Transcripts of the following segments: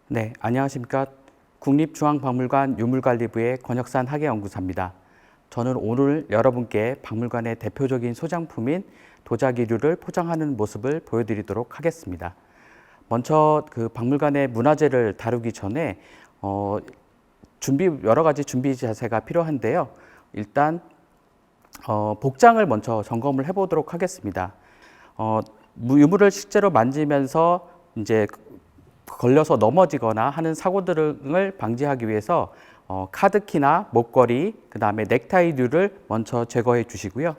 네, 안녕하십니까. 국립중앙박물관 유물관리부의 권혁산 학예연구사입니다. 저는 오늘 여러분께 박물관의 대표적인 소장품인 도자기류를 포장하는 모습을 보여드리도록 하겠습니다. 먼저 그 박물관의 문화재를 다루기 전에 여러 가지 준비 자세가 필요한데요. 일단 복장을 먼저 점검을 해보도록 하겠습니다. 유물을 실제로 만지면서 이제 걸려서 넘어지거나 하는 사고 등을 방지하기 위해서 카드키나 목걸이, 그 다음에 넥타이류를 먼저 제거해 주시고요.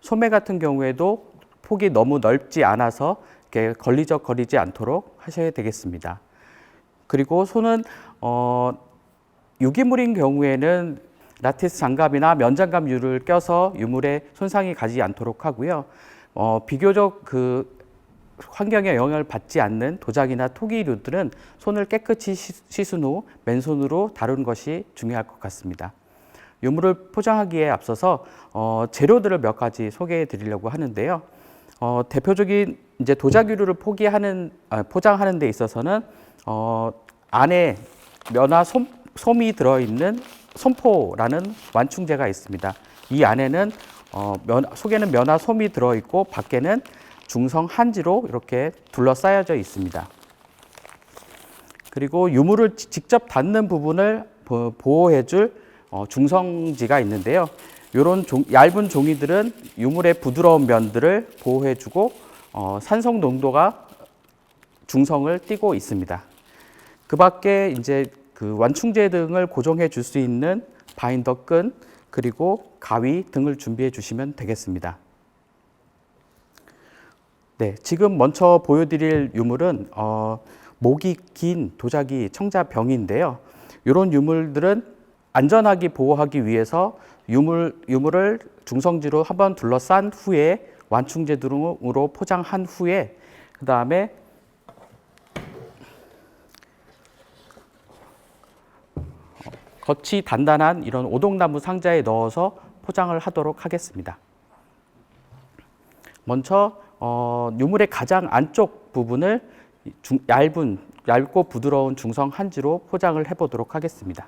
소매 같은 경우에도 폭이 너무 넓지 않아서 이렇게 걸리적거리지 않도록 하셔야 되겠습니다. 그리고 손은 유기물인 경우에는 라티스 장갑이나 면장갑류를 껴서 유물에 손상이 가지 않도록 하고요. 비교적 환경에 영향을 받지 않는 도자기나 토기류들은 손을 깨끗이 씻은 후 맨손으로 다루는 것이 중요할 것 같습니다. 유물을 포장하기에 앞서서 재료들을 몇 가지 소개해 드리려고 하는데요. 대표적인 이제 도자기류를 포장하는 데 있어서는 안에 면화 솜이 들어있는 솜포라는 완충제가 있습니다. 이 안에는 속에는 면화 솜이 들어있고 밖에는 중성 한지로 이렇게 둘러싸여져 있습니다. 그리고 유물을 직접 닿는 부분을 보호해줄 중성지가 있는데요. 이런 얇은 종이들은 유물의 부드러운 면들을 보호해주고 산성 농도가 중성을 띠고 있습니다. 그 밖에 이제 그 완충제 등을 고정해 줄 수 있는 바인더 끈 그리고 가위 등을 준비해 주시면 되겠습니다. 네, 지금 먼저 보여드릴 유물은 목이 긴 도자기 청자병인데요. 이런 유물들은 안전하게 보호하기 위해서 유물을 중성지로 한번 둘러싼 후에 완충제 등으로 포장한 후에 그 다음에 겉이 단단한 이런 오동나무 상자에 넣어서 포장을 하도록 하겠습니다. 먼저 유물의 가장 안쪽 부분을 얇고 부드러운 중성 한지로 포장을 해보도록 하겠습니다.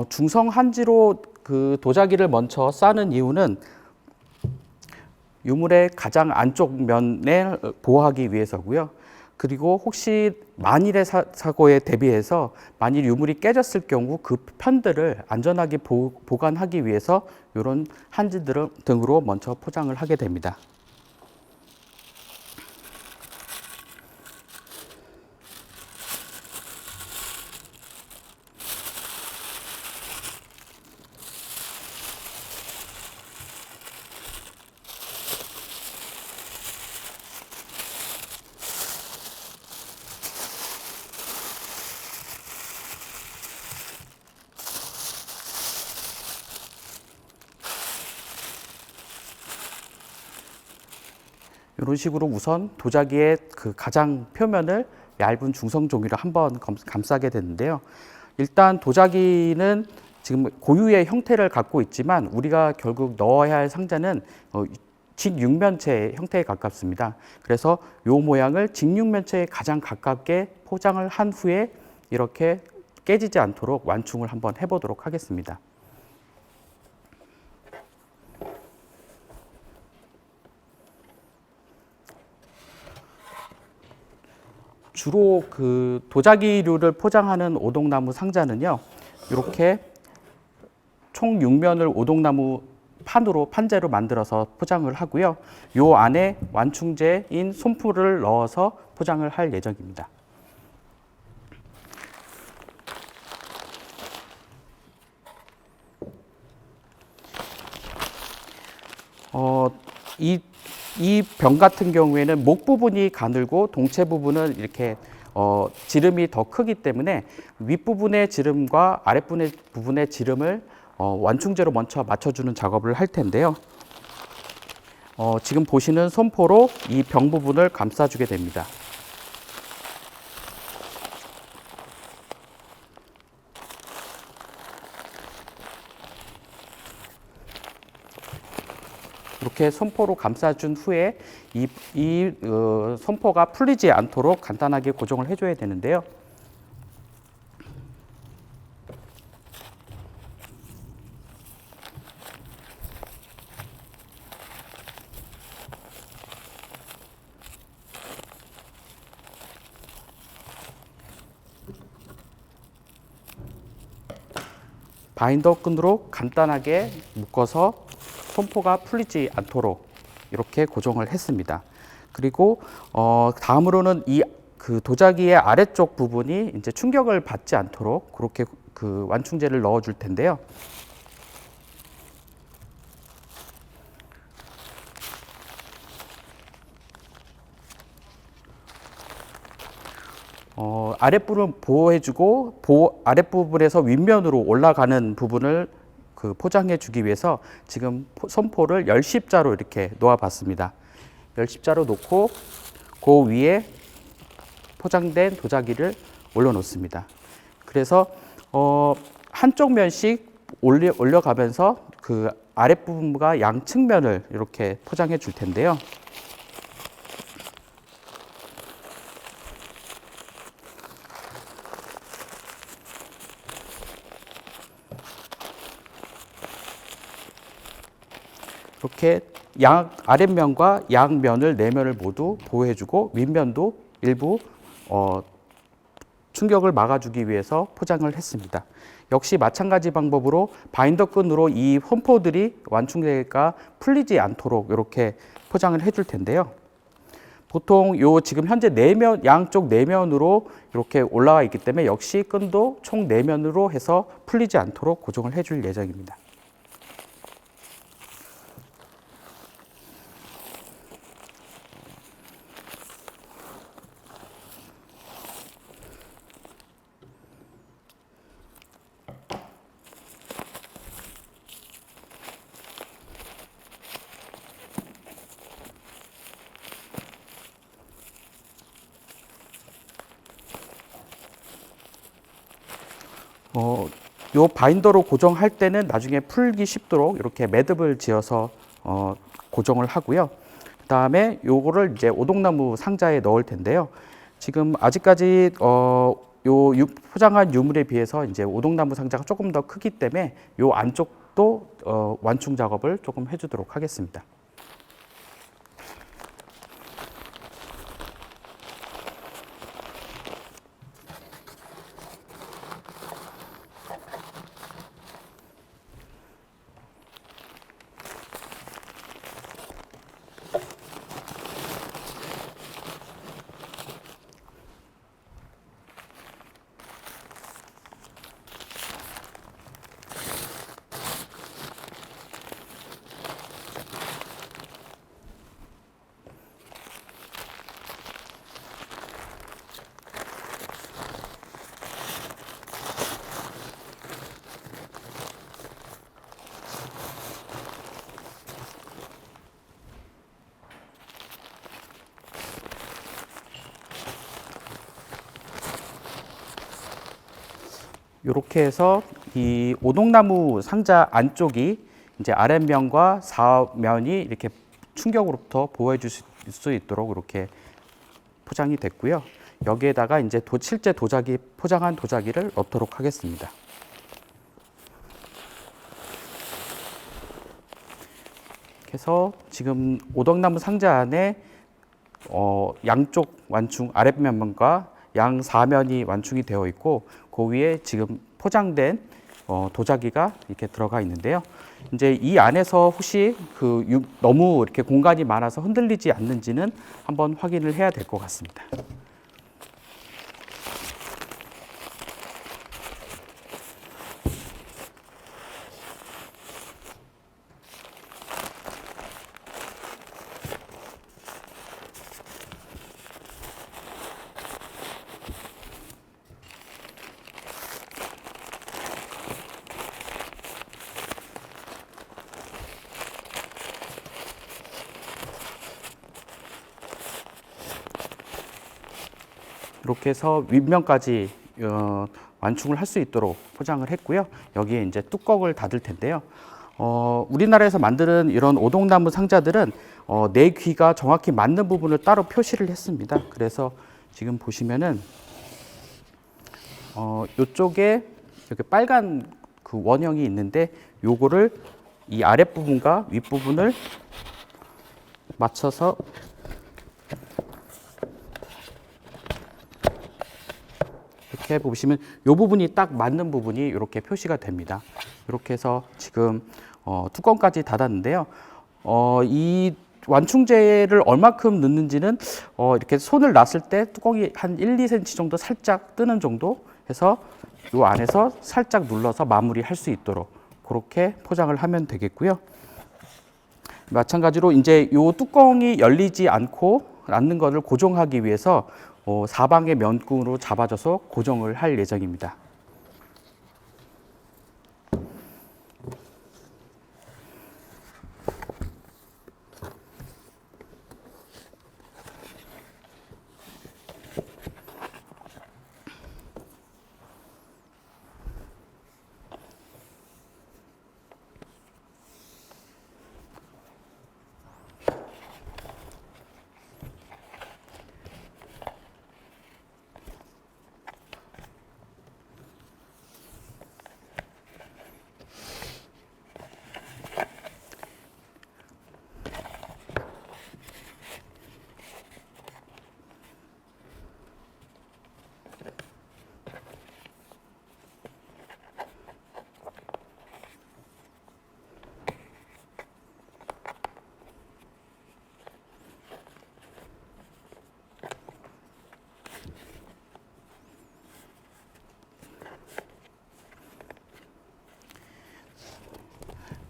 중성 한지로 그 도자기를 먼저 싸는 이유는 유물의 가장 안쪽 면을 보호하기 위해서고요. 그리고 혹시 만일의 사고에 대비해서 만일 유물이 깨졌을 경우 그 편들을 안전하게 보관하기 위해서 이런 한지 등으로 먼저 포장을 하게 됩니다. 이런 식으로 우선 도자기의 그 가장 표면을 얇은 중성 종이로 한번 감싸게 되는데요. 일단 도자기는 지금 고유의 형태를 갖고 있지만 우리가 결국 넣어야 할 상자는 직육면체 형태에 가깝습니다. 그래서 이 모양을 직육면체에 가장 가깝게 포장을 한 후에 이렇게 깨지지 않도록 완충을 한번 해보도록 하겠습니다. 주로 그 도자기류를 포장하는 오동나무 상자는요, 이렇게 총 6면을 오동나무 판재로 만들어서 포장을 하고요. 요 안에 완충제인 솜풀을 넣어서 포장을 할 예정입니다. 이 병 같은 경우에는 목 부분이 가늘고 동체 부분은 이렇게 지름이 더 크기 때문에 윗부분의 지름과 아랫부분의 지름을 완충제로 먼저 맞춰주는 작업을 할 텐데요. 지금 보시는 솜포로 이 병 부분을 감싸주게 됩니다. 이렇게 손포로 감싸준 후에 손포가 풀리지 않도록 간단하게 고정을 해줘야 되는데요. 바인더 끈으로 간단하게 묶어서 손포가 풀리지 않도록 이렇게 고정을 했습니다. 그리고 다음으로는 그 도자기의 아래쪽 부분이 이제 충격을 받지 않도록 그렇게 그 완충제를 넣어 줄 텐데요. 아랫부분을 보호해주고 아랫부분에서 윗면으로 올라가는 부분을 그 포장해 주기 위해서 지금 손포를 열십자로 이렇게 놓아 봤습니다. 열십자로 놓고 그 위에 포장된 도자기를 올려 놓습니다. 그래서 한쪽 면씩 올려가면서 그 아랫부분과 양측면을 이렇게 포장해 줄 텐데요. 이렇게 아랫면과 양면을 내면을 모두 보호해주고 윗면도 일부 충격을 막아주기 위해서 포장을 했습니다. 역시 마찬가지 방법으로 바인더 끈으로 이 손포들이 완충제가 풀리지 않도록 이렇게 포장을 해줄 텐데요. 보통 지금 현재 양쪽 내면으로 이렇게 올라와 있기 때문에 역시 끈도 총 내면으로 해서 풀리지 않도록 고정을 해줄 예정입니다. 요 바인더로 고정할 때는 나중에 풀기 쉽도록 이렇게 매듭을 지어서 고정을 하고요. 그다음에 요거를 이제 오동나무 상자에 넣을 텐데요. 지금 아직까지 포장한 유물에 비해서 이제 오동나무 상자가 조금 더 크기 때문에 요 안쪽도 완충 작업을 조금 해주도록 하겠습니다. 이렇게 해서 이 오동나무 상자 안쪽이 이제 아랫면과 사면이 이렇게 충격으로부터 보호해 줄 수 있도록 이렇게 포장이 됐고요. 여기에다가 이제 실제 포장한 도자기를 넣도록 하겠습니다. 그래서 지금 오동나무 상자 안에 양쪽 완충 아랫면과 양 사면이 완충이 되어 있고 그 위에 지금 포장된 도자기가 이렇게 들어가 있는데요. 이제 이 안에서 혹시 너무 이렇게 공간이 많아서 흔들리지 않는지는 한번 확인을 해야 될 것 같습니다. 이렇게 해서 윗면까지 완충을 할 수 있도록 포장을 했고요. 여기에 이제 뚜껑을 닫을 텐데요. 우리나라에서 만드는 이런 오동나무 상자들은 내 귀가 정확히 맞는 부분을 따로 표시를 했습니다. 그래서 지금 보시면은 이쪽에 이렇게 빨간 그 원형이 있는데 요거를 이 아랫부분과 윗부분을 맞춰서 이렇게 보시면 이 부분이 딱 맞는 부분이 이렇게 표시가 됩니다. 이렇게 해서 지금 뚜껑까지 닫았는데요. 이 완충제를 얼마큼 넣는지는 이렇게 손을 놨을 때 뚜껑이 한 1, 2cm 정도 살짝 뜨는 정도 해서 이 안에서 살짝 눌러서 마무리할 수 있도록 그렇게 포장을 하면 되겠고요. 마찬가지로 이제 이 뚜껑이 열리지 않는 것을 고정하기 위해서 사방에 면끈으로 잡아줘서 고정을 할 예정입니다.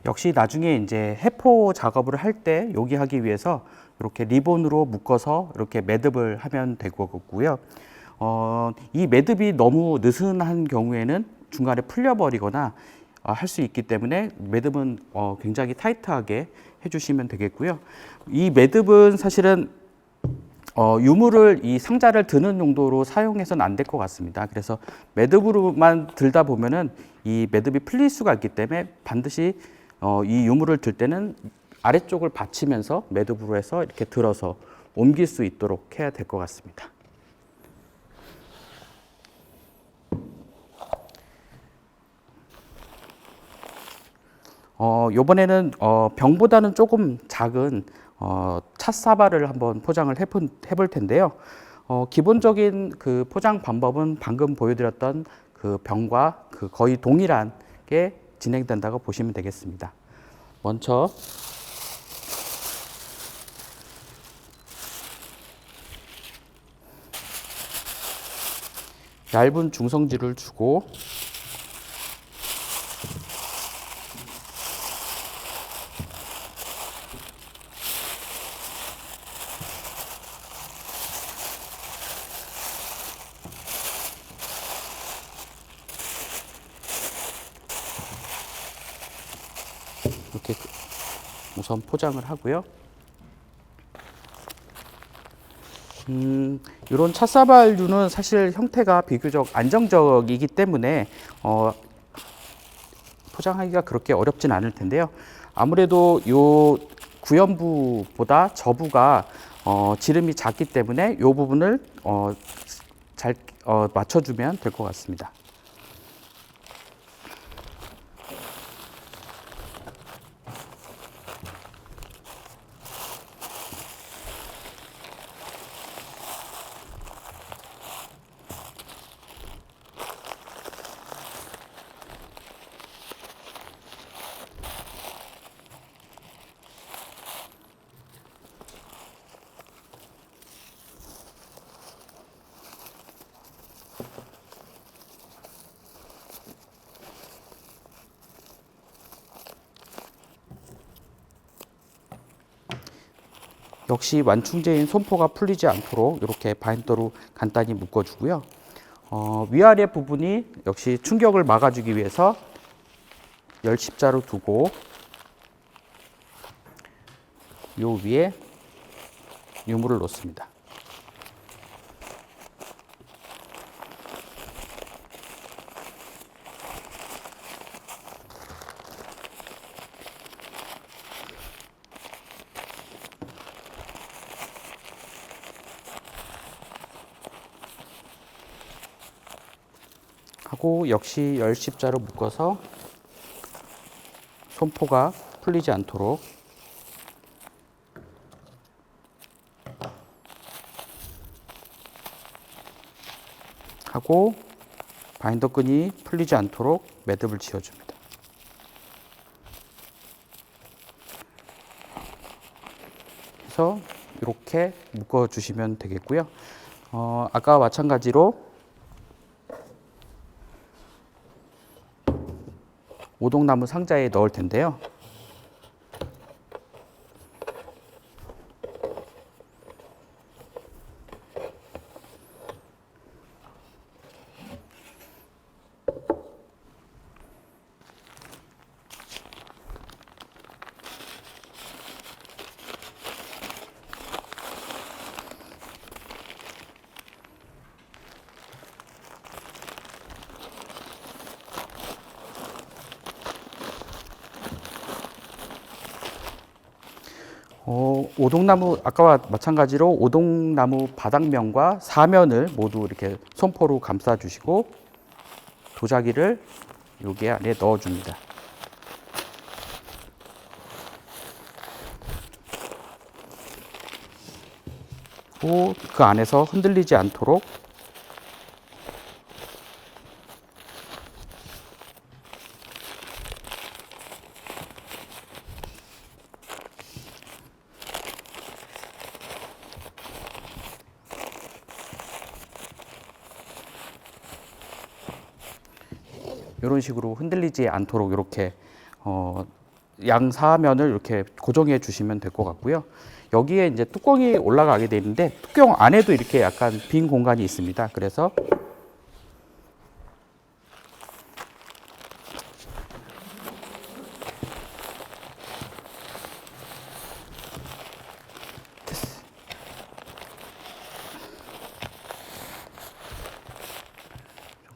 역시 나중에 이제 해포 작업을 할 때 여기 하기 위해서 이렇게 리본으로 묶어서 이렇게 매듭을 하면 될 거고요. 이 매듭이 너무 느슨한 경우에는 중간에 풀려버리거나 할 수 있기 때문에 매듭은 굉장히 타이트하게 해주시면 되겠고요. 이 매듭은 사실은 유물을 이 상자를 드는 용도로 사용해서는 안 될 것 같습니다. 그래서 매듭으로만 들다 보면은 이 매듭이 풀릴 수가 있기 때문에 반드시 이 유물을 들 때는 아래쪽을 받치면서 매듭으로 해서 이렇게 들어서 옮길 수 있도록 해야 될 것 같습니다. 요번에는 병보다는 조금 작은 찻사발을 한번 포장을 해볼 텐데요. 기본적인 그 포장 방법은 방금 보여드렸던 그 병과 그 거의 동일하게 진행된다고 보시면 되겠습니다. 먼저 얇은 중성지를 주고 이렇게 우선 포장을 하고요. 이런 찻사발류는 사실 형태가 비교적 안정적이기 때문에 포장하기가 그렇게 어렵진 않을 텐데요. 아무래도 요 구연부보다 저부가 지름이 작기 때문에 이 부분을 잘 맞춰주면 될 것 같습니다. 역시 완충제인 손포가 풀리지 않도록 이렇게 바인더로 간단히 묶어주고요. 위아래 부분이 역시 충격을 막아주기 위해서 열십자로 두고 요 위에 유물을 놓습니다. 하고 역시 열십자로 묶어서 손포가 풀리지 않도록 하고 바인더 끈이 풀리지 않도록 매듭을 지어줍니다. 그래서 이렇게 묶어주시면 되겠고요. 아까와 마찬가지로 오동나무 상자에 넣을 텐데요. 오동나무 아까와 마찬가지로 오동나무 바닥면과 사면을 모두 이렇게 손포로 감싸 주시고 도자기를 여기 안에 넣어 줍니다. 그 안에서 흔들리지 않도록 이런 식으로 흔들리지 않도록 이렇게 양사면을 이렇게 고정해 주시면 될 것 같고요. 여기에 이제 뚜껑이 올라가게 되는데 뚜껑 안에도 이렇게 약간 빈 공간이 있습니다. 그래서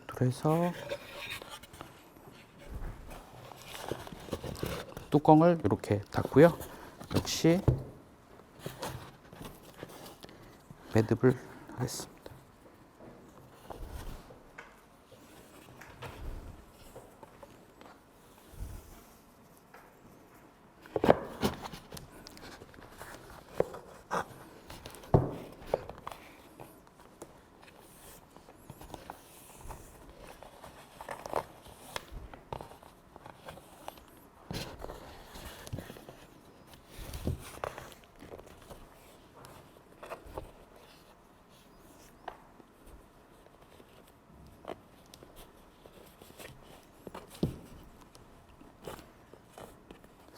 그래서 뚜껑을 이렇게 닫고요. 역시 매듭을 하겠습니다.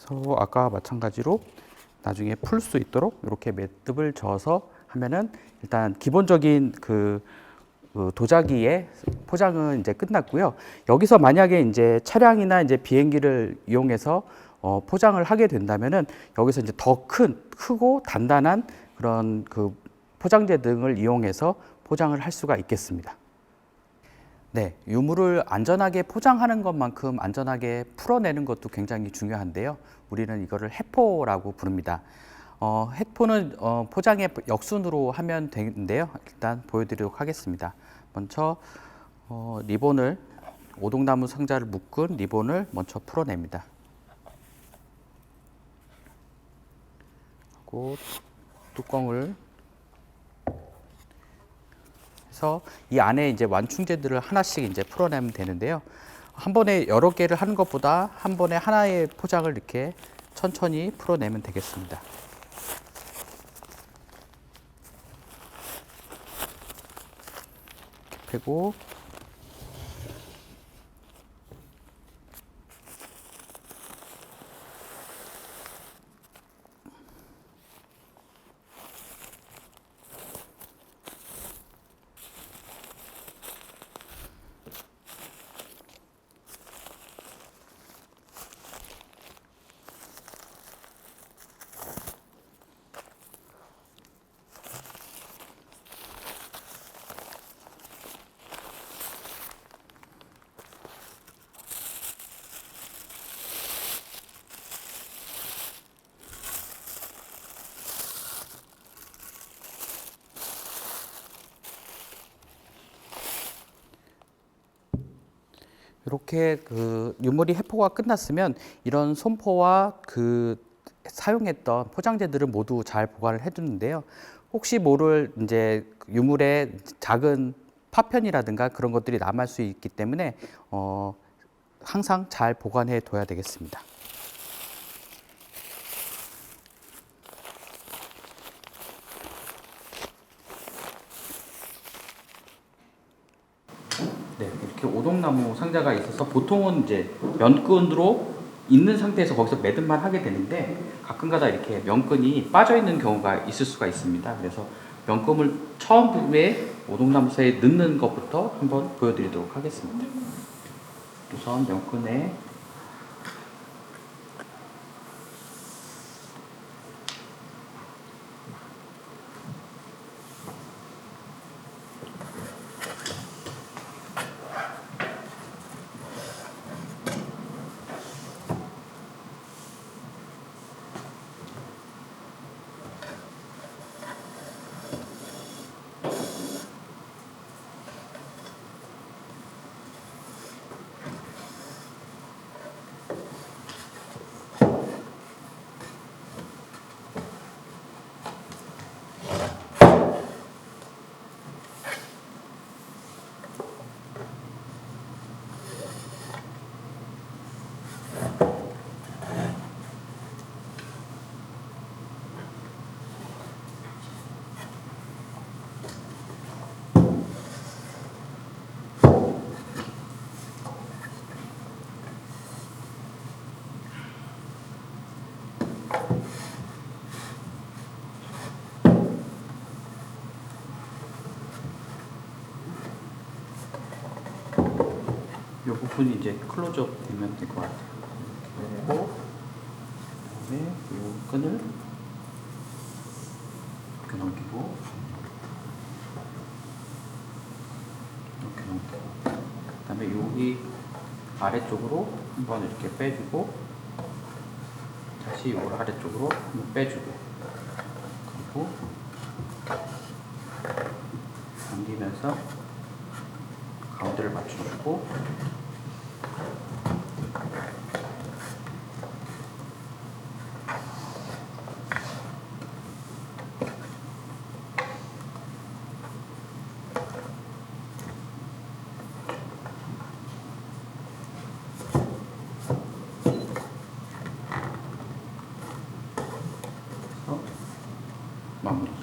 그래서 아까 마찬가지로 나중에 풀 수 있도록 이렇게 매듭을 저어서 하면은 일단 기본적인 그 도자기의 포장은 이제 끝났고요. 여기서 만약에 이제 차량이나 이제 비행기를 이용해서 포장을 하게 된다면은 여기서 이제 더 크고 단단한 그런 그 포장재 등을 이용해서 포장을 할 수가 있겠습니다. 네, 유물을 안전하게 포장하는 것만큼 안전하게 풀어내는 것도 굉장히 중요한데요. 우리는 이거를 해포라고 부릅니다. 해포는 포장의 역순으로 하면 되는데요. 일단 보여드리도록 하겠습니다. 먼저 리본을 오동나무 상자를 묶은 리본을 먼저 풀어냅니다. 그리고 뚜껑을 해서 이 안에 이제 완충제들을 하나씩 이제 풀어내면 되는데요. 한 번에 여러 개를 하는 것보다 한 번에 하나의 포장을 이렇게 천천히 풀어내면 되겠습니다. 그리고 이렇게 그 유물이 해포가 끝났으면 이런 손포와 그 사용했던 포장재들을 모두 잘 보관을 해두는데요. 혹시 모를 이제 유물에 작은 파편이라든가 그런 것들이 남을 수 있기 때문에 항상 잘 보관해 둬야 되겠습니다. 네, 이렇게 오동나무 상자가 있어서 보통은 이제 면끈으로 있는 상태에서 거기서 매듭만 하게 되는데 가끔가다 이렇게 면끈이 빠져 있는 경우가 있을 수가 있습니다. 그래서 면끈을 처음 부분에 오동나무사에 넣는 것부터 한번 보여드리도록 하겠습니다. 우선 면끈에 이 부분이 이제 클로즈업 되면 될 것 같아요. 그리고 그다음에 이 끈을 이렇게 넘기고 이렇게 넘기고 그다음에 여기 아래쪽으로 한번 이렇게 빼주고 다시 이걸 아래쪽으로 한번 빼주고 그리고 당기면서 가운데를 맞춰주고 마무리.